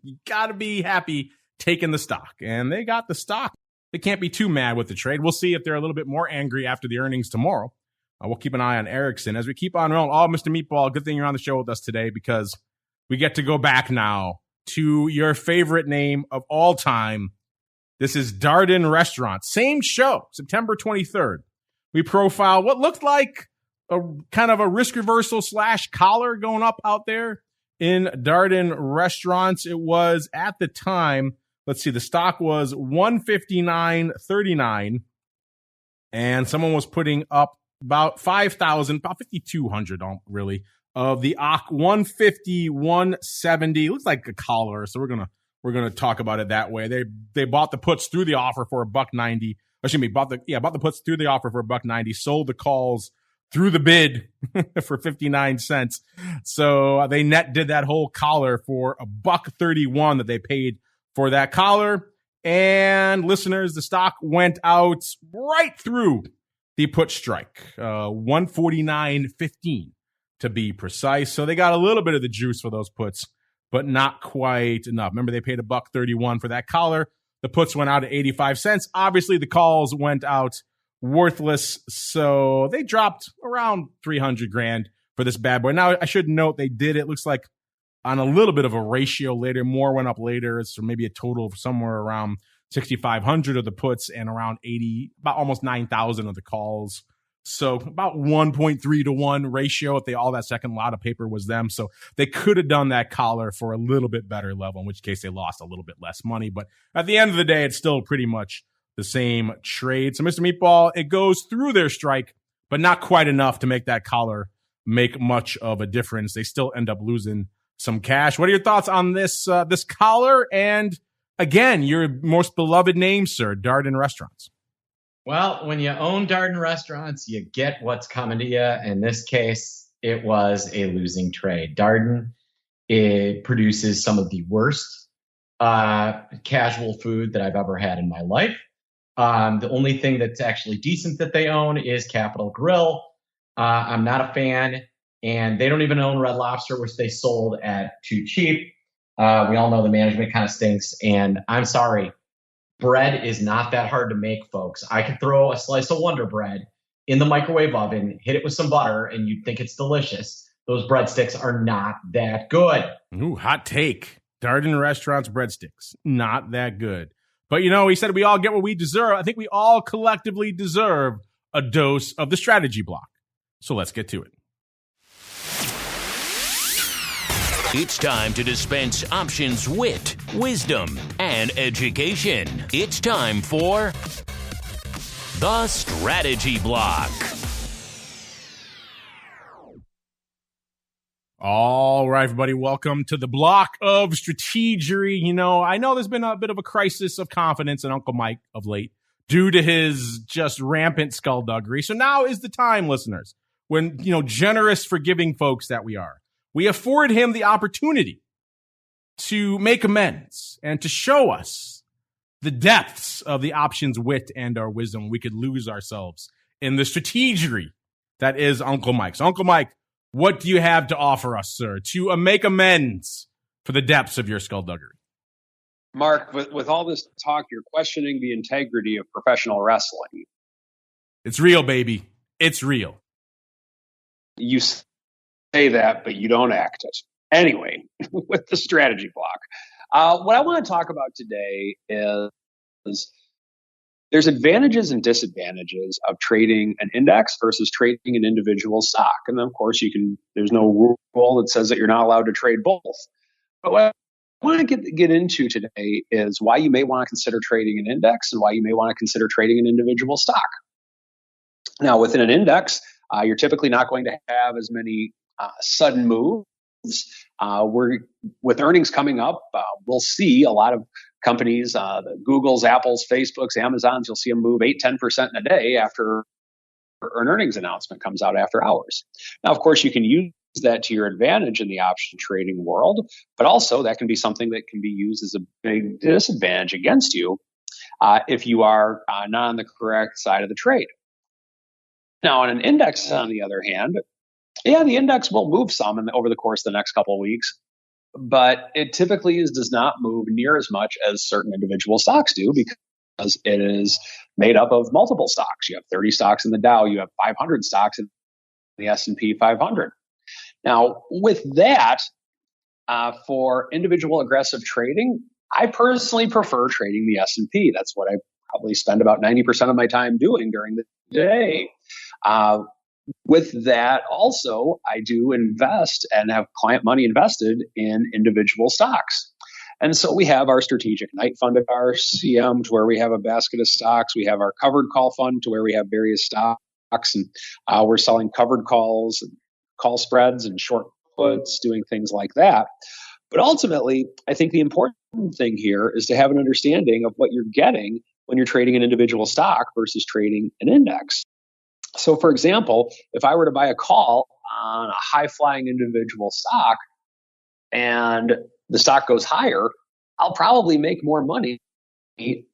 You got to be happy taking the stock, and they got the stock. They can't be too mad with the trade. We'll see if they're a little bit more angry after the earnings tomorrow. We'll keep an eye on Ericsson as we keep on rolling. Oh, Mr. Meatball, good thing you're on the show with us today because we get to go back now to your favorite name of all time. This is Darden Restaurant. Same show, September 23rd. We profile what looked like a kind of a risk reversal / collar going up out there in Darden Restaurants. It was at the time, let's see, the stock was $159.39, and someone was putting up about 5,000, about 5,200, really, of the OC 150, 170. Looks like a collar, so we're gonna talk about it that way. They bought the puts through the offer for $1.90. Excuse me, bought the puts through the offer for $1.90. Sold the calls through the bid for 59 cents. So they net did that whole collar for $1.31 that they paid for that collar. And listeners, the stock went out right through the put strike, 149.15 to be precise. So they got a little bit of the juice for those puts, but not quite enough. Remember, they paid $1.31 for that collar. The puts went out at 85 cents. Obviously, the calls went out worthless, so they dropped around $300,000 for this bad boy. Now, I should note they did it looks like on a little bit of a ratio later. More went up later, so maybe a total of somewhere around 6,500 of the puts and around about almost 9,000 of the calls. So about 1.3 to 1 ratio if all that second lot of paper was them. So they could have done that collar for a little bit better level, in which case they lost a little bit less money. But at the end of the day, it's still pretty much the same trade. So Mr. Meatball, it goes through their strike, but not quite enough to make that collar make much of a difference. They still end up losing some cash. What are your thoughts on this collar? And again, your most beloved name, sir, Darden Restaurants. Well, when you own Darden Restaurants, you get what's coming to you. In this case, it was a losing trade. Darden, it produces some of the worst casual food that I've ever had in my life. The only thing that's actually decent that they own is Capital Grille. I'm not a fan, and they don't even own Red Lobster, which they sold at too cheap. We all know the management kind of stinks, and I'm sorry. Bread is not that hard to make, folks. I could throw a slice of Wonder Bread in the microwave oven, hit it with some butter, and you'd think it's delicious. Those breadsticks are not that good. Ooh, hot take. Darden Restaurants breadsticks, not that good. But, he said we all get what we deserve. I think we all collectively deserve a dose of the strategy block. So let's get to it. It's time to dispense options, wit, wisdom, and education. It's time for the Strategy Block. All right, everybody, welcome to the block of strategery. I know there's been a bit of a crisis of confidence in Uncle Mike of late. due to his just rampant skullduggery. So now is the time, listeners, when, generous, forgiving folks that we are, we afford him the opportunity to make amends and to show us the depths of the options wit and our wisdom. We could lose ourselves in the strategery that is Uncle Mike. So Uncle Mike, what do you have to offer us, sir, to make amends for the depths of your skullduggery? Mark, with all this talk, you're questioning the integrity of professional wrestling. It's real, baby. It's real. You say that, but you don't act it. Anyway, with the strategy block, what I want to talk about today is there's advantages and disadvantages of trading an index versus trading an individual stock. And then, of course, there's no rule that says that you're not allowed to trade both. But what I want to get into today is why you may want to consider trading an index and why you may want to consider trading an individual stock. Now, within an index, you're typically not going to have as many sudden moves. With earnings coming up, we'll see a lot of companies, the Googles, Apples, Facebooks, Amazons, you'll see them move 8-10% in a day after an earnings announcement comes out after hours. Now, of course, you can use that to your advantage in the option trading world, but also that can be something that can be used as a big disadvantage against you if you are not on the correct side of the trade. Now, on an index, on the other hand, the index will move some over the course of the next couple of weeks, but it typically does not move near as much as certain individual stocks do because it is made up of multiple stocks. You have 30 stocks in the Dow, you have 500 stocks in the S&P 500. Now, with that, for individual aggressive trading, I personally prefer trading the S&P. That's what I probably spend about 90% of my time doing during the day. With that, also, I do invest and have client money invested in individual stocks. And so we have our strategic night fund at RCM to where we have a basket of stocks. We have our covered call fund to where we have various stocks, and we're selling covered calls and call spreads and short puts, doing things like that. But ultimately, I think the important thing here is to have an understanding of what you're getting when you're trading an individual stock versus trading an index. So, for example, if I were to buy a call on a high-flying individual stock and the stock goes higher, I'll probably make more money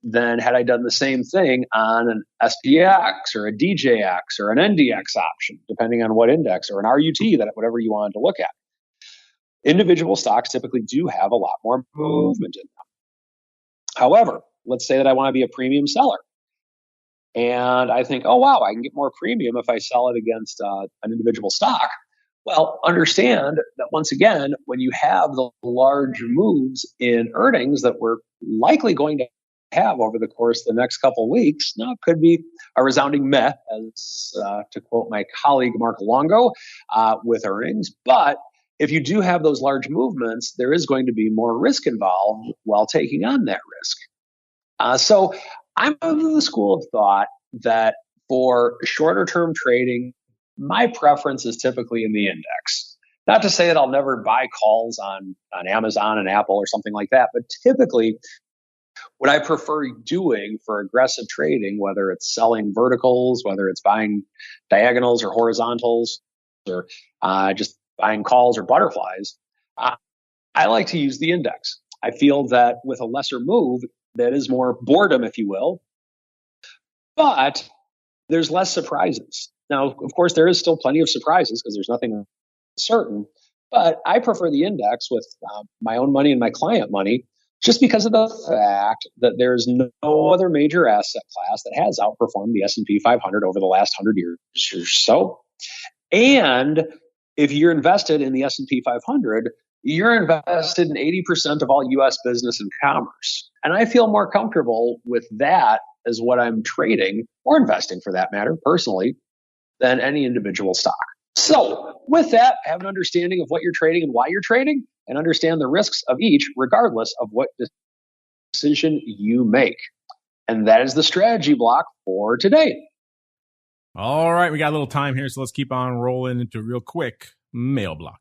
than had I done the same thing on an SPX or a DJX or an NDX option, depending on what index, or an RUT, whatever you wanted to look at. Individual stocks typically do have a lot more movement in them. However, let's say that I want to be a premium seller. And I think, oh, wow, I can get more premium if I sell it against an individual stock. Well, understand that once again, when you have the large moves in earnings that we're likely going to have over the course of the next couple of weeks, now it could be a resounding meh, as to quote my colleague Mark LONGO, with earnings. But if you do have those large movements, there is going to be more risk involved while taking on that risk. So I'm of the school of thought that for shorter term trading, my preference is typically in the index. Not to say that I'll never buy calls on Amazon and Apple or something like that, but typically what I prefer doing for aggressive trading, whether it's selling verticals, whether it's buying diagonals or horizontals, or just buying calls or butterflies, I like to use the index. I feel that with a lesser move, that is more boredom, if you will, but there's less surprises. Now, of course, there is still plenty of surprises because there's nothing certain, but I prefer the index with my own money and my client money just because of the fact that there's no other major asset class that has outperformed the S&P 500 over the last 100 years or so. And if you're invested in the S&P 500, you're invested in 80% of all U.S. business and commerce. And I feel more comfortable with that as what I'm trading, or investing for that matter, personally, than any individual stock. So with that, have an understanding of what you're trading and why you're trading, and understand the risks of each, regardless of what decision you make. And that is the strategy block for today. All right, we got a little time here, so let's keep on rolling into a real quick mail block.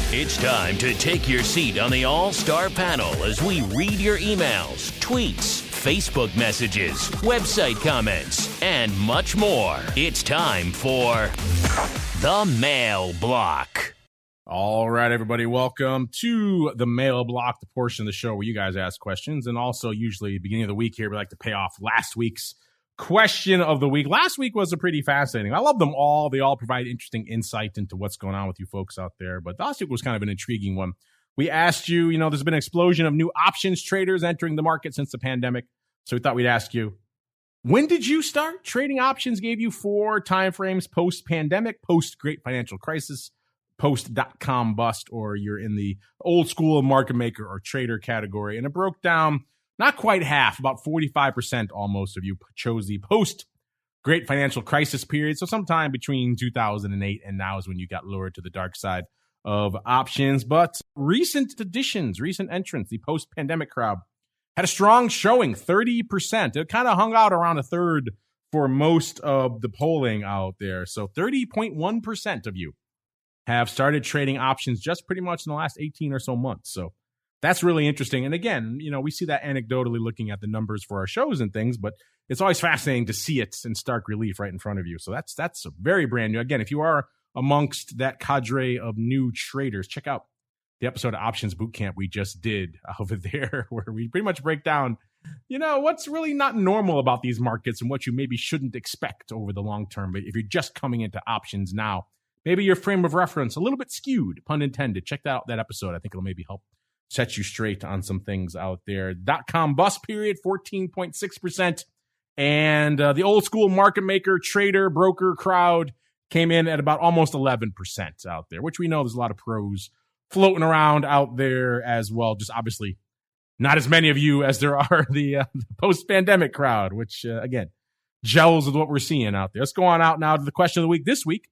It's time to take your seat on the All-Star panel as we read your emails, tweets, Facebook messages, website comments, and much more. It's time for the Mail Block. All right, everybody, welcome to the Mail Block, the portion of the show where you guys ask questions. And also, usually, beginning of the week here, we like to pay off last week's question of the week. Last week was a pretty fascinating. I love them all. They all provide interesting insight into what's going on with you folks out there. But last week was kind of an intriguing one. We asked you, there's been an explosion of new options traders entering the market since the pandemic. So we thought we'd ask you, when did you start trading options? Gave you 4 timeframes: post-pandemic, post-great financial crisis, post.com bust, or you're in the old school market maker or trader category. And it broke down not quite half, about 45% almost of you chose the post-great financial crisis period. So sometime between 2008 and now is when you got lured to the dark side of options. But recent additions, recent entrants, the post-pandemic crowd had a strong showing, 30%. It kind of hung out around a third for most of the polling out there. So 30.1% of you have started trading options just pretty much in the last 18 or so months. So that's really interesting. And again, we see that anecdotally looking at the numbers for our shows and things, but it's always fascinating to see it in stark relief right in front of you. So that's very brand new. Again, if you are amongst that cadre of new traders, check out the episode of Options Bootcamp we just did over there, where we pretty much break down, what's really not normal about these markets and what you maybe shouldn't expect over the long term. But if you're just coming into options now, maybe your frame of reference a little bit skewed, pun intended. Check out that episode. I think it'll maybe help set you straight on some things out there. .com bust period, 14.6%. And the old school market maker, trader, broker crowd came in at about almost 11% out there, which we know there's a lot of pros floating around out there as well. Just obviously not as many of you as there are the post-pandemic crowd, which, again, gels with what we're seeing out there. Let's go on out now to the question of the week this week.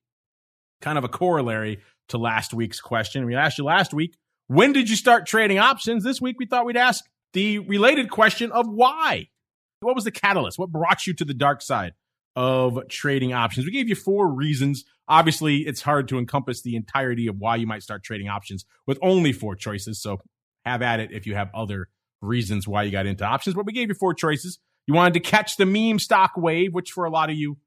Kind of a corollary to last week's question. We asked you last week, when did you start trading options? This week, we thought we'd ask the related question of why. What was the catalyst? What brought you to the dark side of trading options? We gave you 4 reasons. Obviously, it's hard to encompass the entirety of why you might start trading options with only 4 choices. So have at it if you have other reasons why you got into options. But we gave you 4 choices. You wanted to catch the meme stock wave, which for a lot of you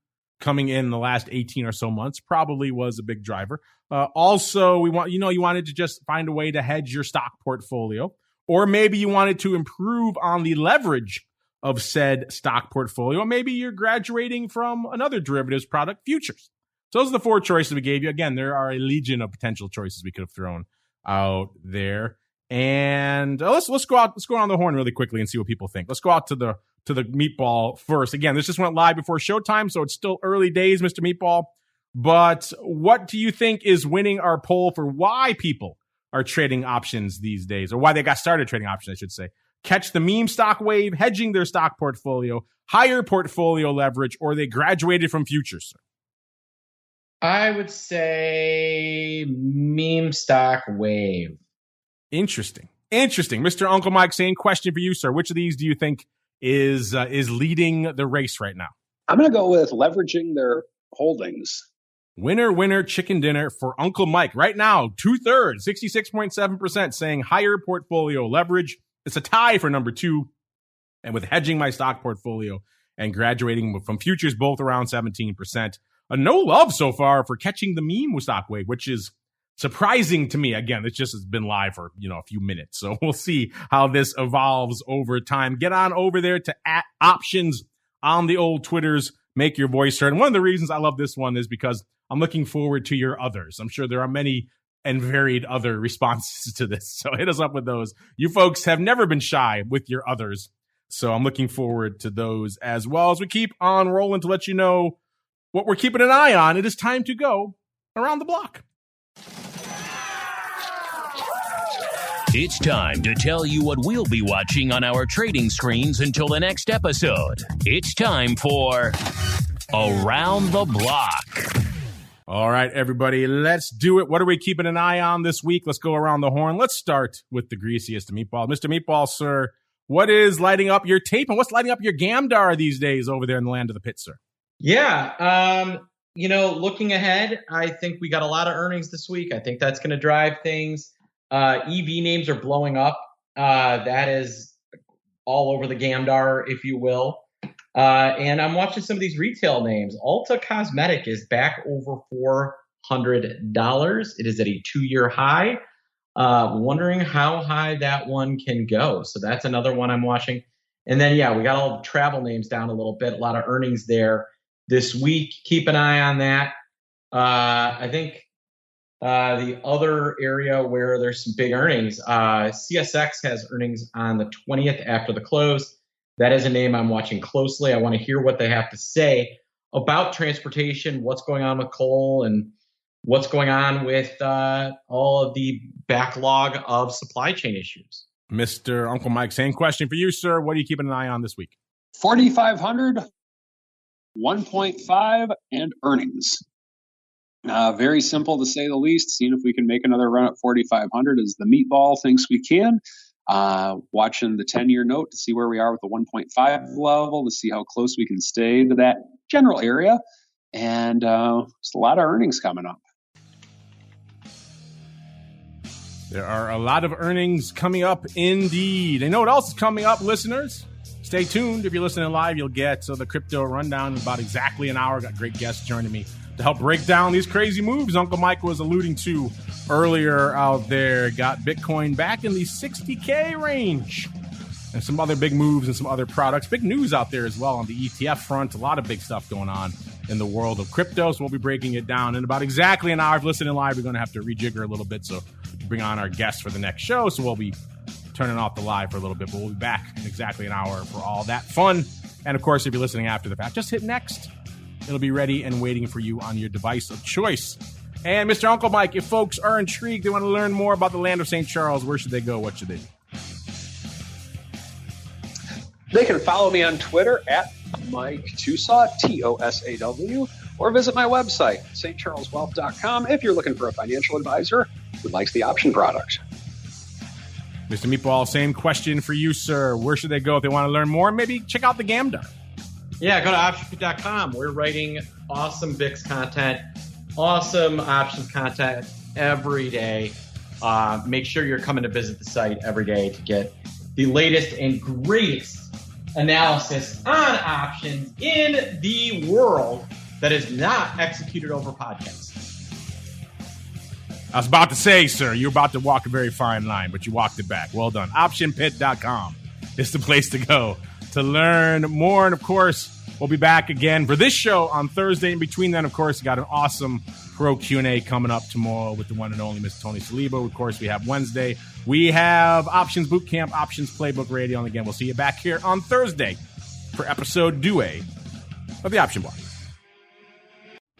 coming in the last 18 or so months probably was a big driver. Also, you wanted to just find a way to hedge your stock portfolio, or maybe you wanted to improve on the leverage of said stock portfolio. Maybe you're graduating from another derivatives product, futures. So those are the 4 choices we gave you. Again, there are a legion of potential choices we could have thrown out there. And let's go out. Let's go on the horn really quickly and see what people think. Let's go out to the Meatball first. Again, this just went live before showtime, so it's still early days, Mr. Meatball. But what do you think is winning our poll for why people are trading options these days, or why they got started trading options, I should say? Catch the meme stock wave, hedging their stock portfolio, higher portfolio leverage, or they graduated from futures? I would say meme stock wave. Interesting. Mr. Uncle Mike, same question for you, sir. Which of these do you think is leading the race right now? I'm going to go with leveraging their holdings. Winner, chicken dinner for Uncle Mike. Right now, 2/3, 66.7% saying higher portfolio leverage. It's a tie for number 2. And with hedging my stock portfolio and graduating from futures, both around 17%. No love so far for catching the meme stock wave, which is surprising to me. Again, it just has been live for, a few minutes. So we'll see how this evolves over time. Get on over there to @options on the old Twitters. Make your voice heard. And one of the reasons I love this one is because I'm looking forward to your others. I'm sure there are many and varied other responses to this. So hit us up with those. You folks have never been shy with your others. So I'm looking forward to those as well. As we keep on rolling to let you know what we're keeping an eye on, it is time to go around the block. It's time to tell you what we'll be watching on our trading screens until the next episode. It's time for Around the Block. All right, everybody, let's do it. What are we keeping an eye on this week? Let's go around the horn. Let's start with the greasiest Meatball. Mr. Meatball, sir, what is lighting up your tape and what's lighting up your Gamdar these days over there in the land of the pit, sir? Yeah, looking ahead, I think we got a lot of earnings this week. I think that's going to drive things. EV names are blowing up. That is all over the Gamdar, if you will. And I'm watching some of these retail names. Ulta Cosmetic is back over $400. It is at a 2-year high. Wondering how high that one can go. So that's another one I'm watching. And then, we got all the travel names down a little bit. A lot of earnings there this week. Keep an eye on that. I think the other area where there's some big earnings, CSX has earnings on the 20th after the close. That is a name I'm watching closely. I want to hear what they have to say about transportation, what's going on with coal, and what's going on with all of the backlog of supply chain issues. Mr. Uncle Mike, same question for you, sir. What are you keeping an eye on this week? 4,500, 1.5, and earnings. Very simple to say the least. Seeing if we can make another run at 4,500 as the meatball thinks we can. Watching the 10-year note to see where we are with the 1.5 level, to see how close we can stay to that general area. And there's a lot of earnings coming up. There are a lot of earnings coming up indeed. And you know what else is coming up, listeners? Stay tuned. If you're listening live, you'll get the crypto rundown in about exactly an hour. Got great guests joining me to help break down these crazy moves Uncle Mike was alluding to earlier out there. Got Bitcoin back in the 60K range. And some other big moves and some other products. Big news out there as well on the ETF front. A lot of big stuff going on in the world of crypto. So we'll be breaking it down in about exactly an hour. If you're listening live, we're going to have to rejigger a little bit. So bring on our guests for the next show. So we'll be turning off the live for a little bit. But we'll be back in exactly an hour for all that fun. And of course, if you're listening after the fact, just hit next. It'll be ready and waiting for you on your device of choice. And Mr. Uncle Mike, if folks are intrigued, they want to learn more about the land of St. Charles, where should they go? What should they do? They can follow me on Twitter at Mike TOSAW, TOSAW, or visit my website, stcharleswealth.com, if you're looking for a financial advisor who likes the option product. Mr. Meatball, same question for you, sir. Where should they go if they want to learn more? Maybe check out the Gamdar. Yeah, go to optionpit.com. We're writing awesome VIX content, awesome options content every day. Make sure you're coming to visit the site every day to get the latest and greatest analysis on options in the world that is not executed over podcasts. I was about to say, sir, you're about to walk a very fine line, but you walked it back. Well done. Optionpit.com is the place to go to learn more. And, of course, we'll be back again for this show on Thursday. In between then, of course, we got an awesome pro Q&A coming up tomorrow with the one and only Mr. Tony Saliba. Of course, we have Wednesday. We have Options Bootcamp, Options Playbook Radio. And, again, we'll see you back here on Thursday for episode 2 of the Option Block.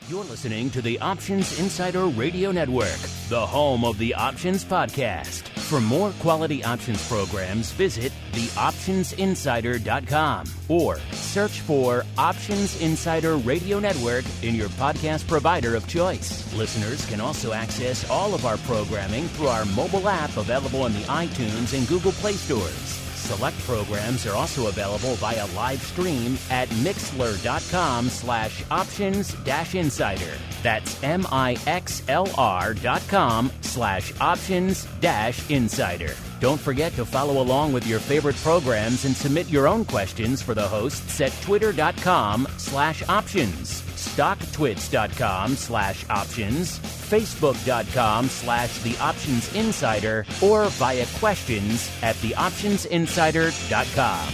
You're listening to the Options Insider Radio Network, the home of the Options Podcast. For more quality options programs, visit theoptionsinsider.com or search for Options Insider Radio Network in your podcast provider of choice. Listeners can also access all of our programming through our mobile app available in the iTunes and Google Play stores. Select programs are also available via live stream at mixlr.com/options-insider. That's mixlr.com/options-insider. Don't forget to follow along with your favorite programs and submit your own questions for the hosts at twitter.com/options, stocktwits.com/options, facebook.com/theoptionsinsider, or via questions at theoptionsinsider.com.